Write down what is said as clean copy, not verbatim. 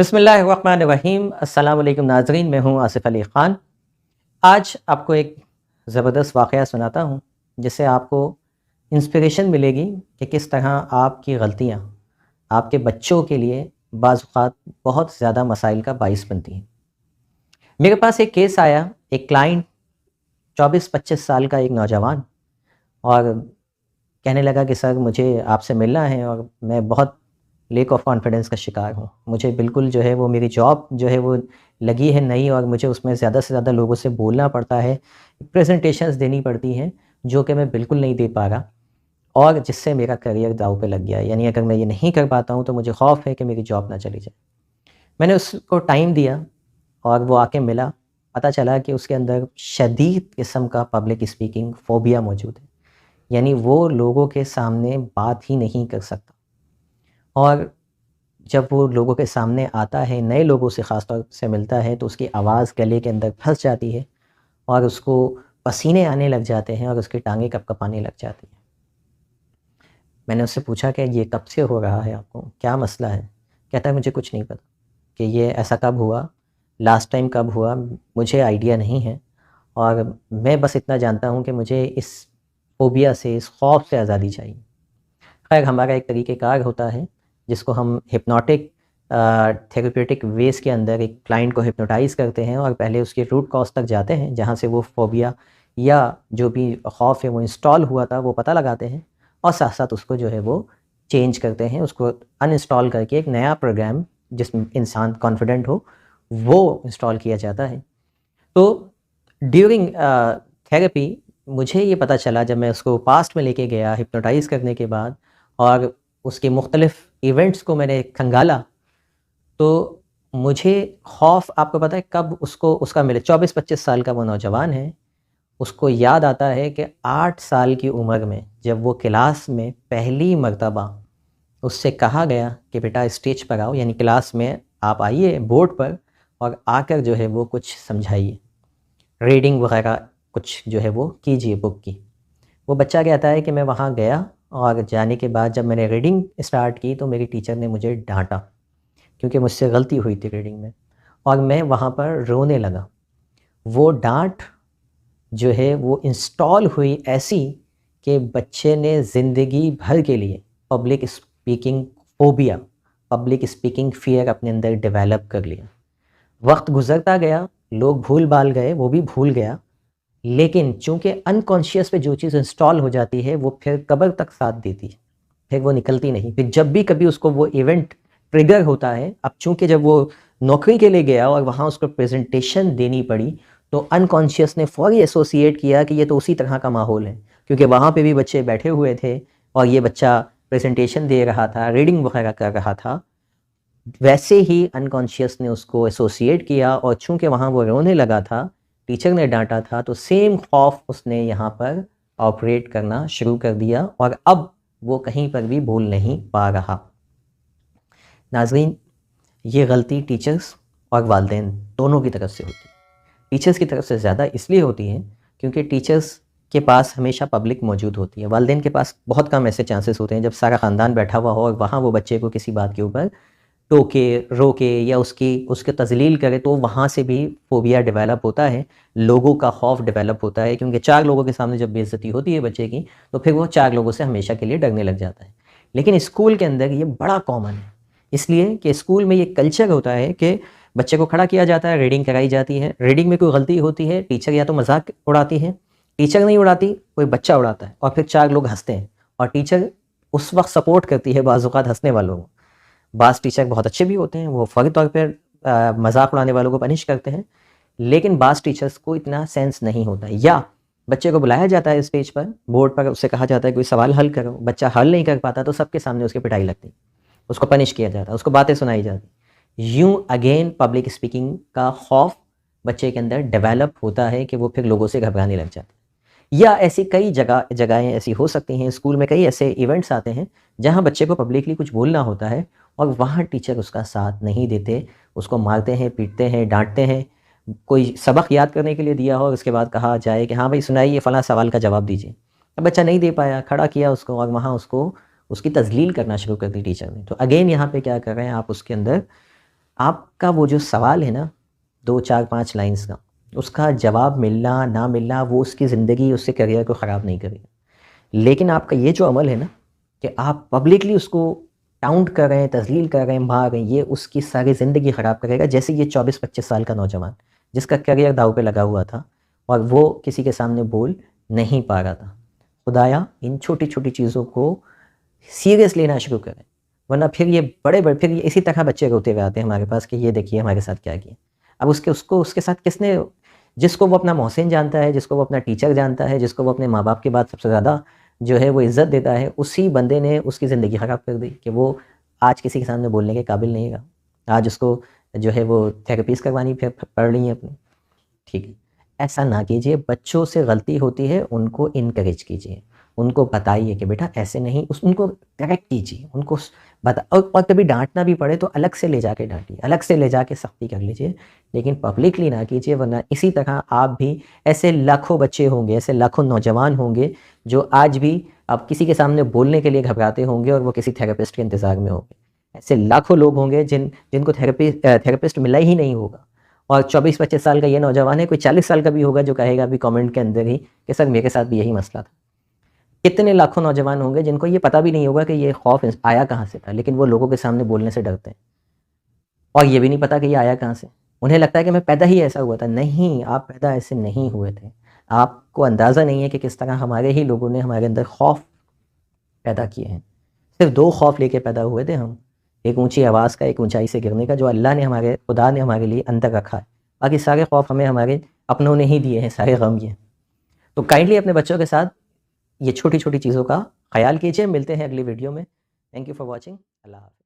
बिस्मिल्लाहिर्रहमानिर्रहीम। अस्सलाम वालेकुम नाज़रीन, मैं हूँ आसिफ़ अली ख़ान। आज आपको एक ज़बरदस्त वाक़या सुनाता हूँ जिससे आपको इंस्पिरेशन मिलेगी कि किस तरह आपकी गलतियाँ आपके बच्चों के लिए बाज़ औक़ात बहुत ज़्यादा मसाइल का बाइस बनती हैं। मेरे पास एक केस आया, एक क्लाइंट 24-25 साल का एक नौजवान, और कहने लगा कि सर मुझे आपसे मिलना है और मैं बहुत लैक ऑफ कॉन्फिडेंस का शिकार हूँ। मुझे बिल्कुल जो है वो मेरी जॉब जो है वो लगी है नई, और मुझे उसमें ज़्यादा से ज़्यादा लोगों से बोलना पड़ता है, प्रेज़ेंटेशंस देनी पड़ती हैं जो कि मैं बिल्कुल नहीं दे पा रहा, और जिससे मेरा करियर दाँव पे लग गया है। यानी अगर मैं ये नहीं कर पाता हूँ तो मुझे खौफ़ है कि मेरी जॉब ना चली जाए। मैंने उसको टाइम दिया और वो आके मिला। पता चला कि उसके अंदर शदीद किस्म का पब्लिक स्पीकिंग फ़ोबिया मौजूद है। यानी वो लोगों के सामने बात ही नहीं कर सकता, और जब वो लोगों के सामने आता है, नए लोगों से ख़ास तौर से मिलता है, तो उसकी आवाज़ गले के अंदर फँस जाती है और उसको पसीने आने लग जाते हैं और उसकी टाँगें कँपकँपाने लग जाती हैं। मैंने उससे पूछा कि ये कब से हो रहा है आपको? क्या मसला है? कहता है मुझे कुछ नहीं पता कि ये ऐसा कब हुआ, लास्ट टाइम कब हुआ, मुझे आइडिया नहीं है, और मैं बस इतना जानता हूँ कि मुझे इस फ़ोबिया से, इस खौफ़ से आज़ादी चाहिए। ख़ैर, हमारा एक तरीक़ेकार होता है जिसको हम हिप्नोटिक थेरेप्यूटिक वेज़ के अंदर एक क्लाइंट को हिप्नोटाइज़ करते हैं और पहले उसके रूट कॉज़ तक जाते हैं, जहाँ से वो फ़ोबिया या जो भी खौफ़ है वो इंस्टॉल हुआ था वो पता लगाते हैं, और साथ-साथ उसको जो है वो चेंज करते हैं, उसको अनइंस्टॉल करके एक नया प्रोग्राम जिसमें इंसान कॉन्फिडेंट हो, वो इंस्टॉल किया जाता है। तो ड्यूरिंग थेरेपी मुझे ये पता चला, जब मैं उसको पास्ट में लेके गया हिप्नोटाइज़ करने के बाद और उसके मुख्तलिफ़ इवेंट्स को मैंने खंगाला, तो मुझे खौफ़ आपको पता है कब उसको उसका मिले। 24-25 साल का वो नौजवान है, उसको याद आता है कि 8 साल की उम्र में जब वो क्लास में पहली मर्तबा उससे कहा गया कि बेटा स्टेज पर आओ, यानी क्लास में आप आइए बोर्ड पर और आकर जो है वो कुछ समझाइए, रीडिंग वगैरह कुछ जो है वो कीजिए बुक की। वो बच्चा कहता है कि मैं वहाँ गया, और जाने के बाद जब मैंने रीडिंग स्टार्ट की तो मेरी टीचर ने मुझे डाँटा, क्योंकि मुझसे गलती हुई थी रीडिंग में, और मैं वहाँ पर रोने लगा। वो डाँट जो है वो इंस्टॉल हुई ऐसी कि बच्चे ने ज़िंदगी भर के लिए public speaking phobia, public speaking fear अपने अंदर डेवलप कर लिया। वक्त गुज़रता गया, लोग भूल-भाल गए, वो भी भूल गया, लेकिन चूँकि अनकॉन्शियस पे जो चीज़ इंस्टॉल हो जाती है वो फिर कब्र तक साथ देती है, फिर वो निकलती नहीं। फिर जब भी कभी उसको वो इवेंट ट्रिगर होता है, अब चूँकि जब वो नौकरी के लिए गया और वहाँ उसको प्रेज़ेंटेशन देनी पड़ी, तो अनकॉन्शियस ने फ़ौरी एसोसिएट किया कि ये तो उसी तरह का माहौल है, क्योंकि वहाँ पे भी बच्चे बैठे हुए थे और ये बच्चा प्रेज़ेंटेशन दे रहा था, रीडिंग वगैरह कर रहा था। वैसे ही अनकॉन्शियस ने उसको एसोसिएट किया, और चूँकि वहाँ वो रोने लगा था, टीचर ने डाँटा था, तो सेम खौफ़ उसने यहाँ पर ऑपरेट करना शुरू कर दिया, और अब वो कहीं पर भी भूल नहीं पा रहा। नाज़रीन, ये गलती टीचर्स और वालिदैन दोनों की तरफ से होती है। टीचर्स की तरफ से ज़्यादा इसलिए होती है क्योंकि टीचर्स के पास हमेशा पब्लिक मौजूद होती है। वालिदैन के पास बहुत कम ऐसे चांसेस होते हैं जब सारा ख़ानदान बैठा हुआ हो और वहाँ वो बच्चे को किसी बात के ऊपर टोके, रोके या उसके तज़लील करे, तो वहाँ से भी फ़ोबिया डेवलप होता है, लोगों का खौफ डेवलप होता है, क्योंकि 4 लोगों के सामने जब बेइज़्ज़ती होती है बच्चे की, तो फिर वो 4 लोगों से हमेशा के लिए डरने लग जाता है। लेकिन स्कूल के अंदर ये बड़ा कॉमन है, इसलिए कि स्कूल में ये कल्चर होता है कि बच्चे को खड़ा किया जाता है, रीडिंग कराई जाती है, रीडिंग में कोई गलती होती है, टीचर या तो मज़ाक उड़ाती है, टीचर नहीं उड़ाती, कोई बच्चा उड़ाता है, और फिर 4 लोग हँसते हैं, और टीचर उस वक़्त सपोर्ट करती है बाज़ औक़ात हँसने वालों को। बाज़ टीचर बहुत अच्छे भी होते हैं, वो फ़ौरी तौर पर मज़ाक उड़ाने वालों को पनिश करते हैं, लेकिन बाज़ टीचर्स को इतना सेंस नहीं होता है। या बच्चे को बुलाया जाता है स्टेज पर, बोर्ड पर, उससे कहा जाता है कोई सवाल हल करो, बच्चा हल नहीं कर पाता तो सबके सामने उसकी पिटाई लगती है, उसको पनिश किया जाता है, उसको बातें सुनाई जाती। यूँ अगेन पब्लिक स्पीकिंग का खौफ बच्चे के अंदर डेवलप होता है कि वो फिर लोगों से घबराने लग जाता है। या ऐसी कई जगहें ऐसी हो सकती हैं, स्कूल में कई ऐसे इवेंट्स आते हैं जहाँ बच्चे को पब्लिकली कुछ बोलना होता है, और वहाँ टीचर उसका साथ नहीं देते, उसको मारते हैं, पीटते हैं, डाँटते हैं। कोई सबक याद करने के लिए दिया हो और उसके बाद कहा जाए कि हाँ भाई सुनाइए, फ़लाँ सवाल का जवाब दीजिए। अब बच्चा नहीं दे पाया, खड़ा किया उसको, और वहाँ उसको उसकी तज़लील करना शुरू कर दी टीचर ने। तो अगेन यहाँ पे क्या कर रहे हैं आप, उसके अंदर आपका वो जो सवाल है ना 2, 4, 5 लाइन्स का, उसका जवाब मिलना ना मिलना वो उसकी ज़िंदगी, उसके करियर को ख़राब नहीं करेगा। लेकिन आपका ये जो अमल है ना कि आप पब्लिकली उसको टाउंट कर रहे हैं, तज़लील कर रहे हैं, मार रहे हैं, ये उसकी सारी ज़िंदगी ख़राब करेगा। जैसे ये 24-25 साल का नौजवान जिसका करियर दाँव पे लगा हुआ था और वो किसी के सामने बोल नहीं पा रहा था। खुदाया इन छोटी-छोटी चीज़ों को सीरियस लेना शुरू करें, वरना फिर ये बड़े-बड़े फिर ये इसी तरह बच्चे रोते हुए आते हैं हमारे पास कि ये देखिए हमारे साथ क्या किया। अब उसके साथ किसने, जिसको वो अपना मोहसिन जानता है, जिसको वो अपना टीचर जानता है, जिसको वो अपने माँ-बाप के बाद सबसे ज़्यादा जो है वो इज़्ज़त देता है, उसी बंदे ने उसकी ज़िंदगी ख़राब कर दी कि वो आज किसी के सामने बोलने के काबिल नहीं रहा। आज उसको जो है वो थेरेपीज़ करवानी फिर पड़ रही है अपनी। ठीक है, ऐसा ना कीजिए। बच्चों से गलती होती है, उनको इनकरेज कीजिए, उनको बताइए कि बेटा ऐसे नहीं, उनको करेक्ट कीजिए, उनको बता, और कभी डांटना भी पड़े तो अलग से ले जाके डांटिए, अलग से ले जाके सख्ती कर लीजिए, लेकिन पब्लिकली ना कीजिए, वरना इसी तरह आप भी, ऐसे लाखों बच्चे होंगे, ऐसे लाखों नौजवान होंगे जो आज भी अब किसी के सामने बोलने के लिए घबराते होंगे और वो किसी थेरेपिस्ट के इंतज़ार में होंगे। ऐसे लाखों लोग होंगे जिनको थेरेपिस्ट मिला ही नहीं होगा। और 24-25 साल का ये नौजवान है, कोई 40 साल का भी होगा जो कहेगा अभी कमेंट के अंदर ही कि सर मेरे साथ भी यही मसला था। कितने लाखों नौजवान होंगे जिनको ये पता भी नहीं होगा कि ये खौफ आया कहाँ से था, लेकिन वो लोगों के सामने बोलने से डरते हैं और ये भी नहीं पता कि ये आया कहाँ से। उन्हें लगता है कि मैं पैदा ही ऐसा हुआ था। नहीं, आप पैदा ऐसे नहीं हुए थे। आपको अंदाज़ा नहीं है कि किस तरह हमारे ही लोगों ने हमारे अंदर खौफ पैदा किए हैं। सिर्फ 2 खौफ लेके पैदा हुए थे हम, एक ऊँची आवाज़ का, एक ऊँचाई से गिरने का, जो अल्लाह ने खुदा ने हमारे लिए अंदर रखा है। बाकी सारे खौफ हमें हमारे अपनों ने ही दिए हैं, सारे गम ये। तो काइंडली अपने बच्चों के साथ ये छोटी-छोटी चीज़ों का ख़याल कीजिए। मिलते हैं अगली वीडियो में। Thank you for watching. अल्लाह हाफ़िज़।